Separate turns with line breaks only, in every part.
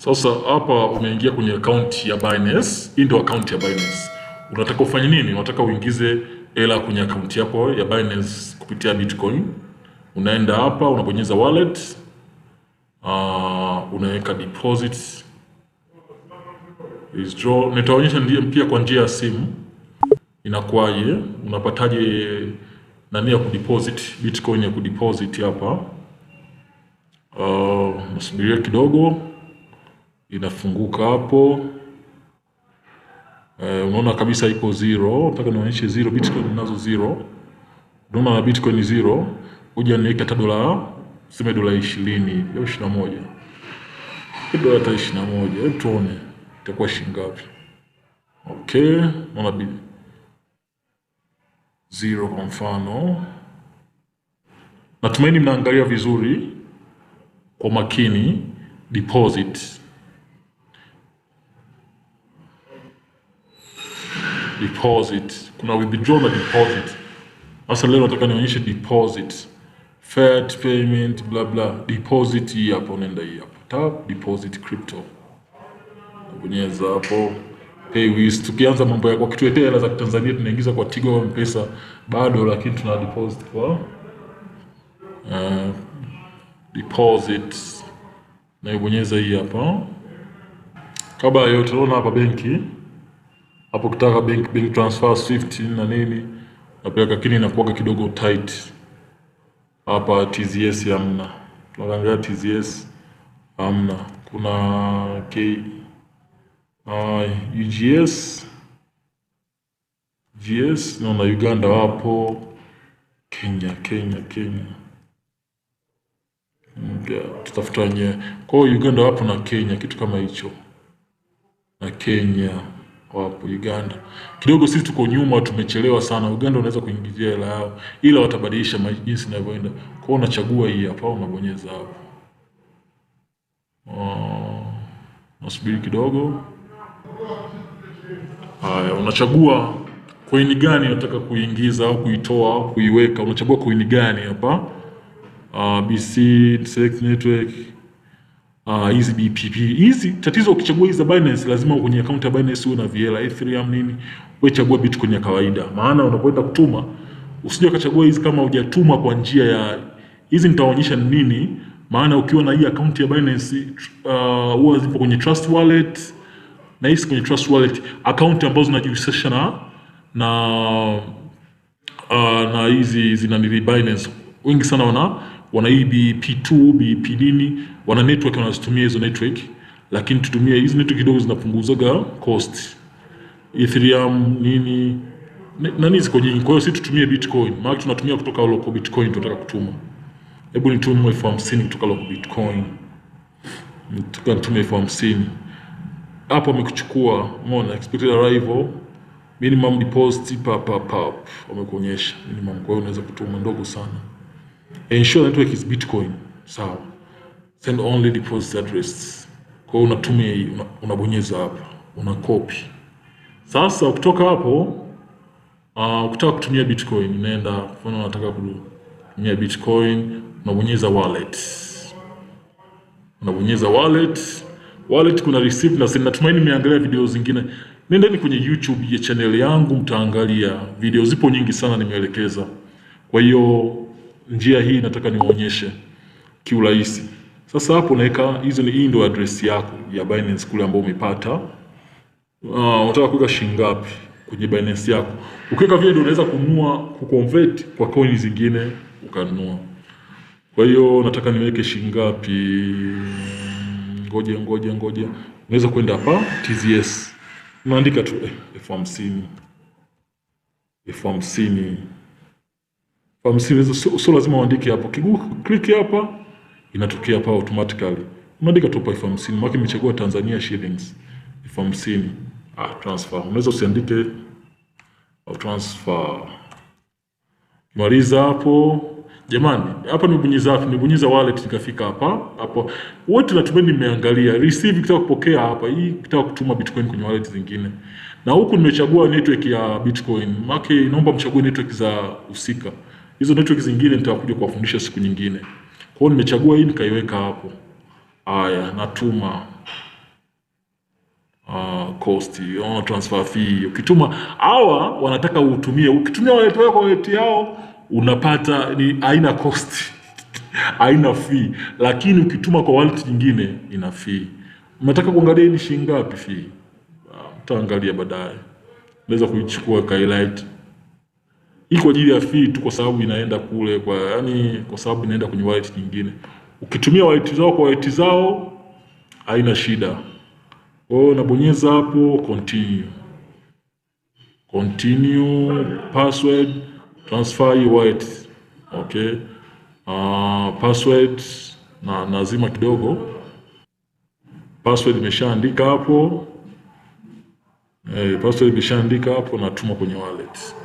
Sasa hapa umeingia kwenye account ya Binance. Hii ndio account ya Binance. Unataka ufanye nini? Unataka uingize hela kwenye account yako ya Binance kupitia Bitcoin. Unaenda hapa, unabonyeza wallet. Unaweka deposit. Withdraw. Nitaonyesha pia kwa njia ya simu. Inakuwaje? Unapataje nani ya kudeposit Bitcoin ya kudeposit hapa. Nasubiria kidogo. Inafunguka hapo. Unaona kabisa iko 0. Nataka nionyeshe 0. Bitcoin nazo 0. Unaona na Bitcoin ni 0. Hoja niweke hata dola, sema dola 20 au 21. Dola 21. Hebu tuone itakuwa shilingi ngapi. Okay, unaona 0 kwa mfano. Natumaini mnaangalia vizuri kwa makini. Deposit. Kuna withdraw na deposit. Sasa leo nataka nionyeshe deposit. Fiat payment bla bla. Deposit hii hapo, unaenda hii hapo. Tap deposit crypto. Bonyeza hapo. Pay with. Tukianza mambo ya kwa kituetea hela za Tanzania tunaingiza kwa Tigo au M-Pesa bado, lakini tuna deposit kwa deposit. Na ibonyeza hii hapa. Kabla ya yote unaona hapa benki. Hapo kutaka bank transfer Swift na nini napeleka, lakini inakuwa kidogo tight. Hapa TZS hamna. Tunaangalia TZS hamna. Kuna UGS na Uganda hapo. Kenya. Tutafuta wenyewe. Kwa Uganda hapo na Kenya, kitu kama hicho. Na Kenya wapo. Uganda kidogo sisi tuko nyuma, tumechelewa sana. Uganda unaweza kuingizia hela yao, ila watabadilisha jinsi inavyoenda. Kwa hiyo unachagua hii hapa, unabonyeza hapo. Nasubiri kidogo. Haya, unachagua coin gani unataka kuingiza au kuitoa au kuiweka. Unachagua coin gani hapa. BC Select Network. Hizi BPP. Hizi tatizo ukichagua hizi za Binance lazima kwenye account ya Binance uwe na VL, Ethereum nini. Wewe chagua Bitcoin ya kawaida. Maana unapoenda kutuma usije ukachagua hizi kama hujatuma kwa njia ya hizi. Nitaonyesha nini. Maana ukiwa na hii account ya Binance huwa zipo kwenye Trust Wallet. Na hizi kwenye Trust Wallet account ambazo zinajihusisha na hizi zina Binance. Wengi sana wana hii BP2, BP nini, wana network wanazitumia hizo network, lakini tutumie hizi network kidogo zinapunguzaga cost. Ethereum nini na nini ziko nyingi. Kwa hiyo sisi tutumie Bitcoin. Maana tunatumia kutoka local Bitcoin tunataka kutuma. Hebu nitume 50 kutoka local Bitcoin. Nitume 50. Hapo amekuchukua, umeona expected arrival, minimum deposit wamekuonyesha minimum. Kwa hiyo unaweza kutuma ndogo sana. Ensure network is Bitcoin. Sawa. Send only deposit address. Kwa hiyo unatumia hii, unabonyeza hapa, una copy. Sasa ukitoka hapo, ukitaka kutumia Bitcoin, unaenda mfano unataka kutumia Bitcoin, unabonyeza wallet. Wallet kuna receive na send. Natumaini nimeangalia video zingine. Nendeni kwenye YouTube ya channel yangu mtaangalia. Video zipo nyingi sana nimeelekeza. Kwa hiyo njia hii nataka niwaonyeshe kiurahisi. Sasa hapo unaweka hii ndio address yako ya Binance kule ambayo umepata. Unataka kuweka shilingi ngapi kwenye Binance yako. Ukiweka vile ndio unaweza kununua, kuconvert kwa coin zingine ukanunua. Kwa hiyo nataka niweke shilingi ngapi. Ngoja. Unaweza kwenda hapa TZS. Unaandika tu F50. So lazima uandike hapo. Click hapa inatokea hapa automatically. Unaandika tu F50. Maana nimechagua Tanzania shillings. F50. Transfer. Unaweza usiandike au transfer. Maliza hapo. Jamani, hapa nibonyeza wallet nikafika hapa. Hapo wote natumeni nimeangalia. Receive kitaka kupokea hapa. Hii kitaka kutuma Bitcoin kwenye wallet zingine. Na huku nimechagua network ya Bitcoin. Maana naomba mchague network za husika. Hizo network zingine nitakuja kuwafundisha siku nyingine. Kwa hiyo nimechagua hii nikaiweka hapo. Haya, natuma. cost, transfer fee. Ukituma hawa wanataka utumie, ukitumia wallet wako wallet yao unapata ni haina cost haina fee, lakini ukituma kwa wallet nyingine ina fee. Unataka kuangalia ni shilingi ngapi fee? Utaangalia baadaye. Unaweza kuichukua highlight. Hii kwa ajili ya fee tu, kwa sababu inaenda kule kwa sababu inaenda kwenye wallet nyingine. Ukitumia wallet zao kwa wallet zao haina shida. Nabonyeza hapo continue password transfer your wallet. Okay. Password na nazima kidogo. Password imeshaandika hapo. Password imeshaandika hapo, natuma kwenye wallet.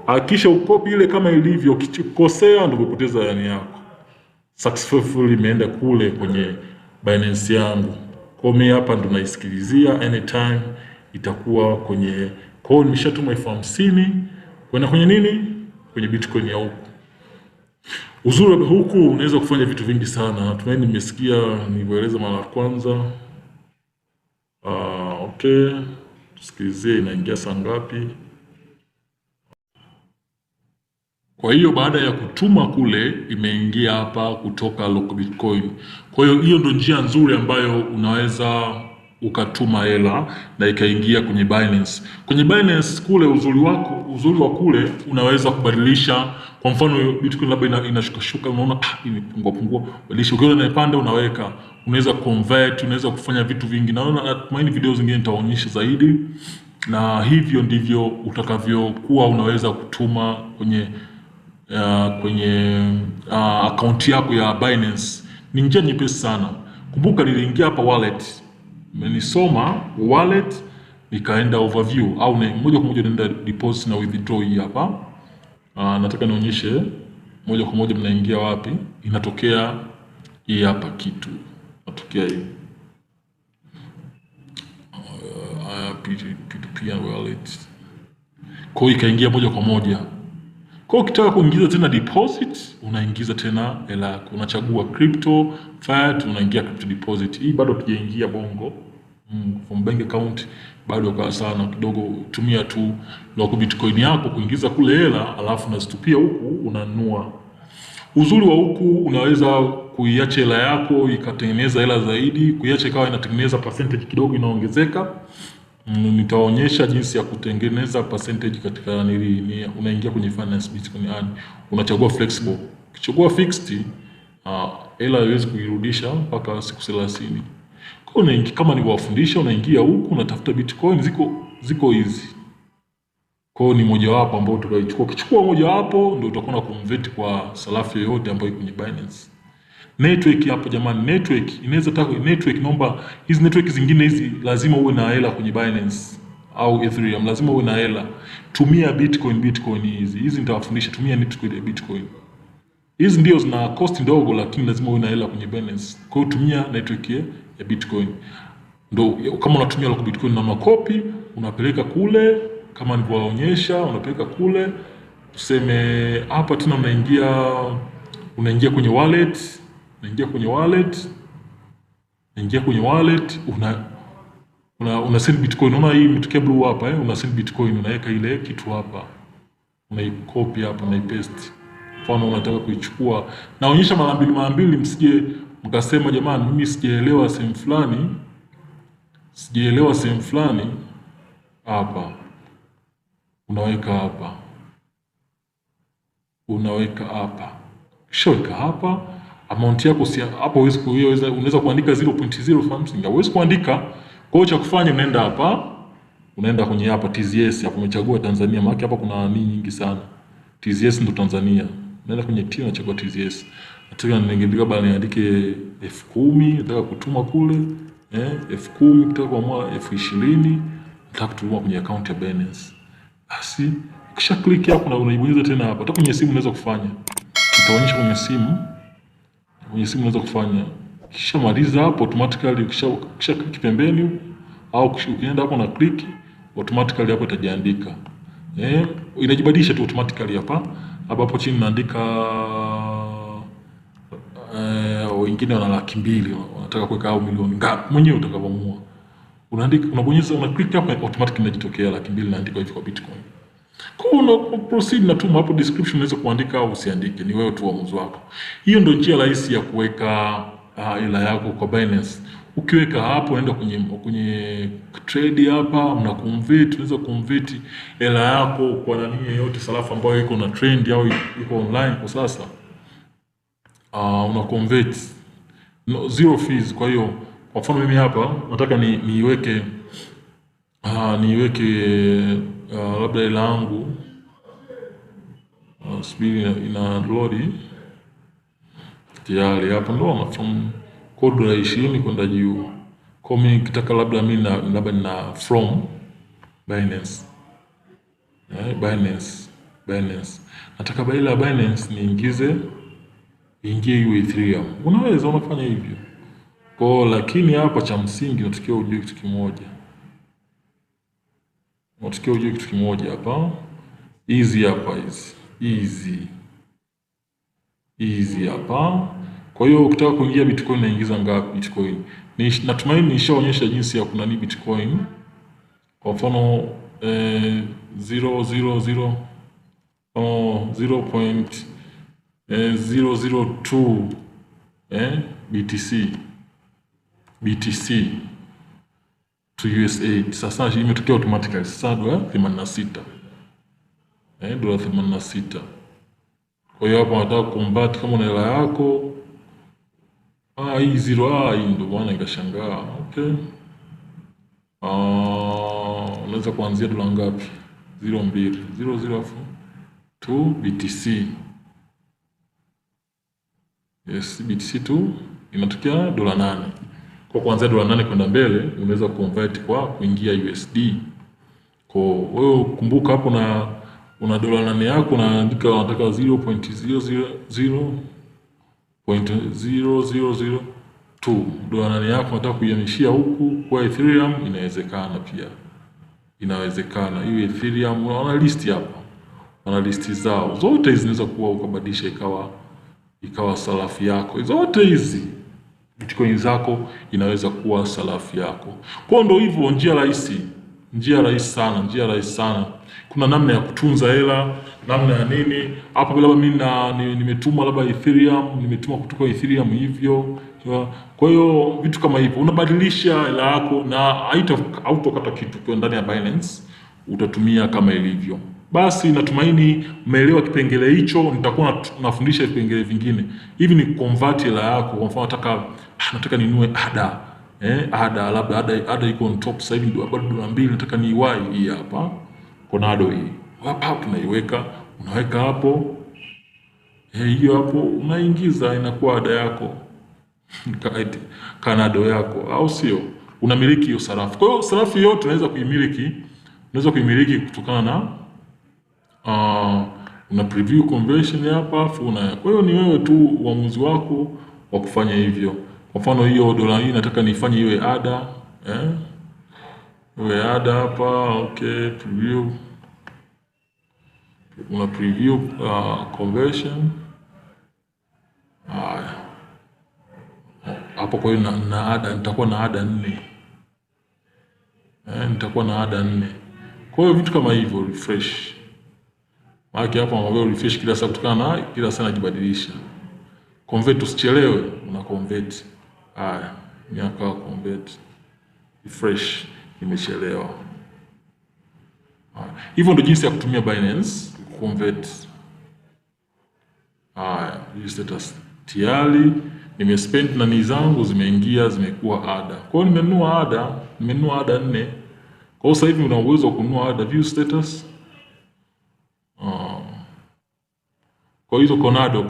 Hakisha ukopi ile kama ilivyo, ukikosea ndio umepoteza yani yako. Successfully imeenda kule kwenye Binance yangu. Kwa mimi hapa ndo naisikilizia, anytime itakuwa kwenye nimeshatuma 50,000 kwenda kwenye nini? Kwenye Bitcoin ya huku. Uzuri wa huku unaweza kufanya vitu vingi sana. Natumaini nimesikia nilivyoeleza mara ya kwanza. Okay. Tusikilizie inaingia saa ngapi. Kwa hiyo baada ya kutuma kule imeingia hapa kutoka Local Bitcoin. Kwa hiyo ndio njia nzuri ambayo unaweza ukatuma hela na ikaingia kwenye Binance. Kwenye Binance kule uzuri wa kule unaweza kubadilisha. Kwa mfano Bitcoin labda inashuka, unaona imepungua, badilisha. Ukiona inapanda unaweka, unaweza convert, unaweza kufanya vitu vingi. Natumaini video zingine nitaonyesha zaidi, na hivyo ndivyo utakavyokuwa unaweza kutuma kwenye akaunti yako ya Binance. Ni njia nyepesi sana. Kumbuka niliingia hapa wallet, nilisoma wallet, nikaenda overview au moja kwa moja naenda deposit na withdraw. Hii hapa nataka nionyeshe moja kwa moja mnaingia wapi. Inatokea hii hapa kitu, inatokea hii P2P wallet. Kwa hiyo ikaingia moja kwa moja. Kwa hiyo ukitaka kuingiza tena deposit, unaingiza tena hela yako. Unachagua crypto, fiat, unaingia crypto deposit. Hii bado tujaingia bongo. From bank account bado kwa sana kidogo. Tumia tu Local Bitcoin yako kuingiza kule hela, alafu unazitupia huku unanunua. Uzuri wa huku unaweza kuiacha hela yako ikatengeneza hela zaidi, kuiacha ikawa inatengeneza percentage kidogo inaongezeka. Nitaonyesha jinsi ya kutengeneza percentage katika unaingia kwenye finance Bitcoin unachagua flexible. Ukichagua fixed hela haiwezi kuirudisha mpaka siku 30. Kwa hiyo kama nilivyowafundisha, unaingia huku unatafuta Bitcoin, ziko hizi. Kwa hiyo ni moja wapo ambao tukaichukua. Ukichukua moja wapo ndio utakuwa na convert kwa sarafu yoyote ambayo iko kwenye Binance. Network hapo jamani, network inaweza naomba hizi network zingine hizi lazima uwe na hela kwenye Binance au Ethereum, lazima uwe na hela. Tumia Bitcoin hizi nitawafundisha. Tumia network ya Bitcoin. Hizi ndio zina cost ndogo, lakini lazima uwe na hela kwenye Binance. Kwa hiyo tumia network ya Bitcoin. Ndio kama unatumia Local Bitcoin na copy unapeleka kule kama nilivyoonyesha, unapeleka kule. Tuseme hapa tena unaingia kwenye wallet. Unaingia kwenye wallet, una send Bitcoin. Unaona hii imetokea blue hapa una send Bitcoin, unaweka ile kitu hapa. Unaicopy hapa na paste. Mfano unataka kuichukua. Naonyesha mara mbili msije mkasema jamani mimi sijaelewa sehemu fulani. Hapa. Unaweka hapa. Kisha weka hapa. Amount yako hapo unaweza kuandika 0.0 something. Huwezi kuandika. Kwa hiyo cha kufanya unaenda kwenye hapa TZS, hapo umechagua Tanzania, maana hapa kuna nyingi sana. TZS ndo Tanzania. Unaenda kwenye unachagua TZS. Nataka niandike 10,000, nataka kutuma kule, 10,000, nataka kuamua 20,000, nataka kutuma kwenye account ya Binance. Basi kisha click hapo na unaibonyeza tena hapa. Hata kwenye simu unaweza kufanya. Nitaonyesha kwenye simu. Unaweza kufanya. Kisha maliza hapo automatically kisha click pembeni au ukienda hapo na click automatically hapo itajiandika. Inajibadilisha tu automatically hapa. Hapo chini naandika wengine wana 200,000 wanataka kuweka au milioni ngapi mwenyewe utakavyoamua. unaandika, unabonyeza, una click hapa, automatic inajitokea 200,000 inaandikwa hivi kwa Bitcoin. Kwa hiyo una proceed na tuma hapo description, unaweza kuandika au usiandike, ni wewe tu uamuzi wako. Hiyo ndio njia rahisi ya kuweka hela yako kwa Binance. Ukiweka hapo, unaenda kwenye trade hapa, una convert, unaweza convert hela yako kwa nani yoyote sarafu ambayo iko na trend au iko online kwa sasa. Una convert zero fees. Kwa hiyo kwa mfano mimi hapa nataka niweke labda hela yangu, subiri ina load tayari hapo, ndo from code la 20 kwenda juu. Kwa mimi nikitaka labda nina from Binance, Binance nataka baila ya Binance niingie hiyo Ethereum, unaweza unafanya hivyo. Kwa lakini hapa cha msingi natakiwa ujue kitu kimoja. Hapa easy hapa. Kwa hiyo ukitaka kuingia Bitcoin naingiza ngapi Bitcoin? Natumaini nishaonyesha jinsi ya kunani Bitcoin. Kwa mfano 0.002 BTC to US8. Sasa imetokea automatically. Sasa dola 86. Dola 86. Kwa hiyo hapa nataka convert kama una hela yako. Hii zero, hii ndio bwana nikashangaa. Okay. Unaweza kuanzia dola ngapi? 0.2 BTC. Yes, BTC tu inatokea dola 8. Kwa kuanzia dola 8 kwenda mbele unaweza convert kwa kuingia USD. Kwa wewe kumbuka hapo una dola 8 yako, unaandika unataka 0.000.0002 dola 8 yako unataka kuihamishia huku kwa Ethereum. Inawezekana pia, inawezekana. Hiyo Ethereum unaona list hapa, wana list zao zote hizi, zinaweza kuwa ukabadilisha ikawa sarafu yako. Zote hizi Bitcoin zako inaweza kuwa sarafu yako. Kwa ndo hivyo, njia rahisi sana. Kuna namna ya kutunza hela, namna ya nini. Hapo labda mimi nimetuma labda Ethereum, nimetuma kutoka Ethereum hivyo. Kwa hiyo vitu kama hivyo unabadilisha hela yako na hautokata kitu kwa ndani ya Binance, utatumia kama ilivyo. Basi natumaini umeelewa kipengele hicho. Nitakuwa nafundisha vipengele vingine. Hivi ni convert hela yako. Kwa mfano nataka ninunue ADA. ADA labda ADA iko on top sasa hivi bado dola 2, nataka niiwai hii hapa. Kuna ADA hii. Hapa tunaiweka, unaweka hapo. Hiyo hapo unaingiza, inakuwa ADA yako. Kanado yako, au sio? Unamiliki hiyo sarafu. Kwa hiyo sarafu yote unaweza kuimiliki kutokana na una preview conversion hapa. Kwa hiyo ni wewe tu uamuzi wako wa kufanya hivyo. Kwa mfano hiyo dola hii nataka nifanye iwe ADA, iwe ADA hapa. Okay, preview. Una preview conversion. Hapo kwa hiyo na ADA nitakuwa na ADA 4. Kwa hiyo vitu kama hivyo refresh. Maana hapa mambo refresh kila saa, kutokana na kila saa najibadilisha. Convert, usichelewe, una convert. Miaka convert. Refresh, imechelewa. Hivyo ndio jinsi ya kutumia Binance convert. Hii status tayari nimespend na nizangu zimeingia, zimekuwa ADA. Kwa hiyo nimenunua ADA 4. Kwa hiyo sasa hivi una uwezo wa kununua ADA, view status. Kwa hizo Conado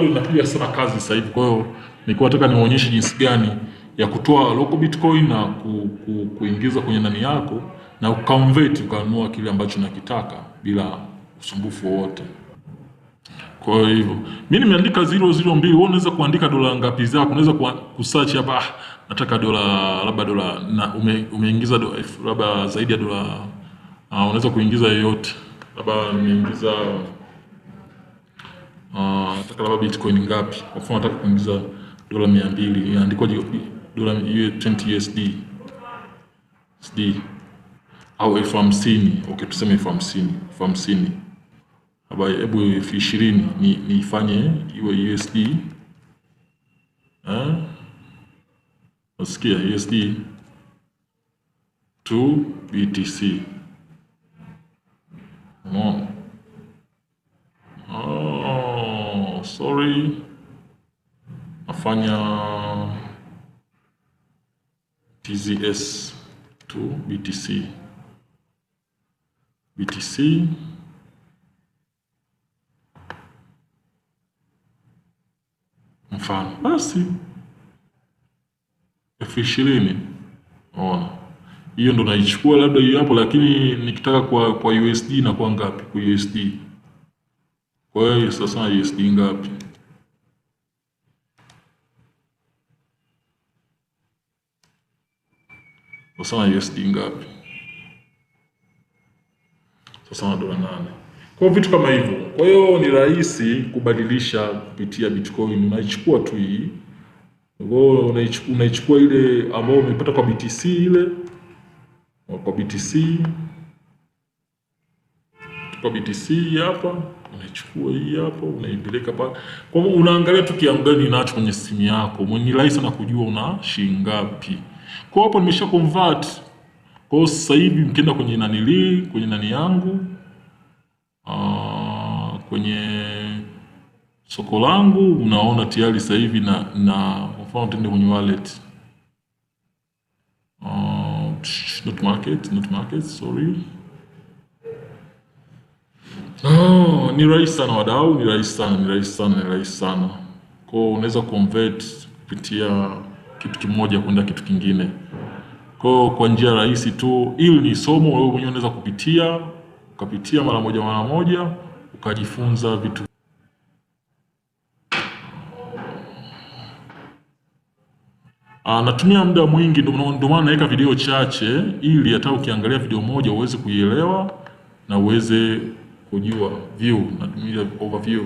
inapiga sana kazi sasa hivi. Kwa hiyo nilikuwa nataka niwaonyeshe jinsi gani ya kutoa local Bitcoin na kuingiza kwenye nani yako na convert ukanunua kile ambacho nakitaka bila usumbufu wowote. Kwa hiyo mimi nimeandika 002. Wewe unaweza kuandika dola ngapi zako, unaweza kusearch hapa, nataka dola na umeingiza labda zaidi ya dola, unaweza kuingiza yoyote. Labda nimeingiza nataka labda Bitcoin ngapi. Kwa mfano nataka kuingiza dola 200, inaandikwa dola 20 USD au 50. Okay, tuseme 50. Haba hebu 20 niifanye iwe USD. Nasikia USD to BTC. No. Sorry. Nafanya TZS to BTC. Mfano basi 20. Ona, hiyo ndo naichukua labda hiyo hapo, lakini nikitaka kwa USD na kwa ngapi kwa USD? Kwa hiyo sasa USD ngapi? Sasa USD ngapi? Sasa dola 8. Kwa vitu kama hivyo. Kwa hiyo ni rahisi kubadilisha kupitia Bitcoin. Unaichukua tu hii. Unaichukua ile ambayo umepata kwa BTC ile. Kwa BTC hapa, unaichukua hii hapa, unaipeleka pale. Kwa hiyo unaangalia tu kiasi gani unacho kwenye simu yako. Ni rahisi sana kujua una shilingi ngapi. Kwa hapo nimesha convert. Kwa hiyo sasa hivi mkienda kwenye nani yangu, kwenye soko langu, unaona tayari sasa hivi na mfano tende kwenye wallet. Not market, sorry. Ni rahisi sana wadau, ni rahisi sana. Kwa hiyo unaweza convert kupitia kitu kimoja kwenda kitu kingine. Kwa njia rahisi tu. Ili ni somo wewe mwenyewe unaweza ukapitia mara moja ukajifunza vitu. Natumia muda mwingi, ndio maana naweka video chache ili hata ukiangalia video moja uweze kuielewa na uweze kujua natumia overview.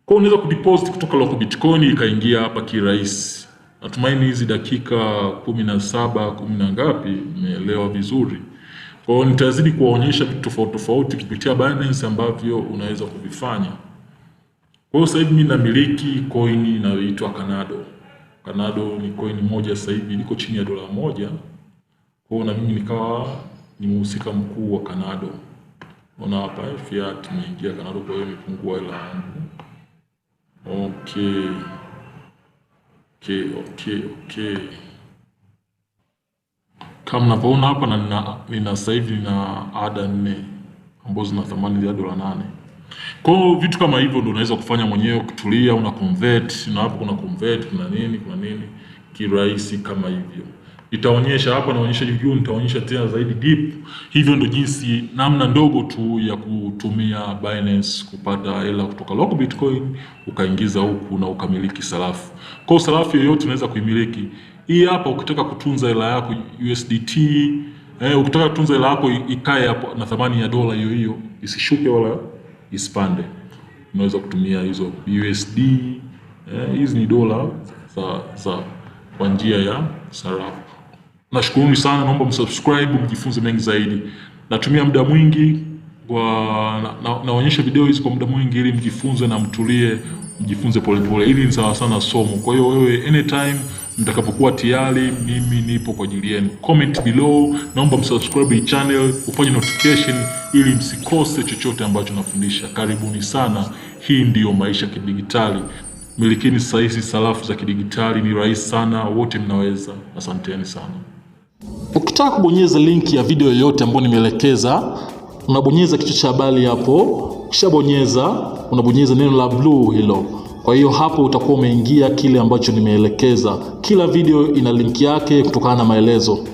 Kwa unaweza kudeposit kutoka local Bitcoin ikaingia hapa kirahisi. Natumaini hizi dakika 17 10 ngapi umeelewa vizuri. Kwa hiyo nitazidi kuwaonyesha vitu tofauti kupitia Binance ambavyo unaweza kuvifanya. Kwa hiyo sasa hivi mimi namiliki coin inayoitwa Canado. Canado ni coin moja sasa hivi iko chini ya dola 1. Kwa hiyo na mimi nikawa ni mhusika mkuu wa Canado. Unaona hapa fiat imeingia Canado, kwa hiyo imepungua hela yangu. Okay. Kama mnavyoona hapa nina sasa hivi nina ada 4 ambazo zina thamani ya dola 8. Kwa hiyo vitu kama hivyo ndio unaweza kufanya mwenyewe, kutulia una convert, na hapo kuna convert kuna nini kirahisi kama hivyo. Nitaonyesha hapa, naonyesha juu, nitaonyesha tena zaidi deep. Hivyo ndio jinsi, namna ndogo tu ya kutumia Binance kupata hela kutoka local Bitcoin ukaingiza huku na ukamiliki sarafu. Kwa sarafu yoyote unaweza kuimiliki. Hii hapa ukitaka kutunza hela yako USDT, ukitaka kutunza hela yako ikae hapo na thamani ya dola hiyo isishuke wala isipande, unaweza kutumia hizo USD. Hizi ni dola za kwa njia ya sarafu. Nashukuruni sana, naomba msubscribe mjifunze mengi zaidi. Natumia muda mwingi naonyesha video hizi kwa muda mwingi ili mjifunze na mtulie, mjifunze polepole. Ili ni sawa sana somo. Kwa hiyo wewe anytime mtakapokuwa tayari, mimi nipo kwa ajili yenu. Comment below, naomba msubscribe hii channel, ufanye notification ili msikose chochote ambacho nafundisha. Karibuni sana. Hii ndiyo maisha ya kidigitali. Milikini sasa hizi sarafu za kidigitali, ni rahisi sana, wote mnaweza. Asanteni sana. Ukitaka kubonyeza link ya video yoyote ambayo nimeelekeza, unabonyeza kichwa cha habari hapo. Ukishabonyeza, unabonyeza neno la blue hilo. Kwa hiyo hapo utakuwa umeingia kile ambacho nimeelekeza. Kila video ina link yake kutokana na maelezo.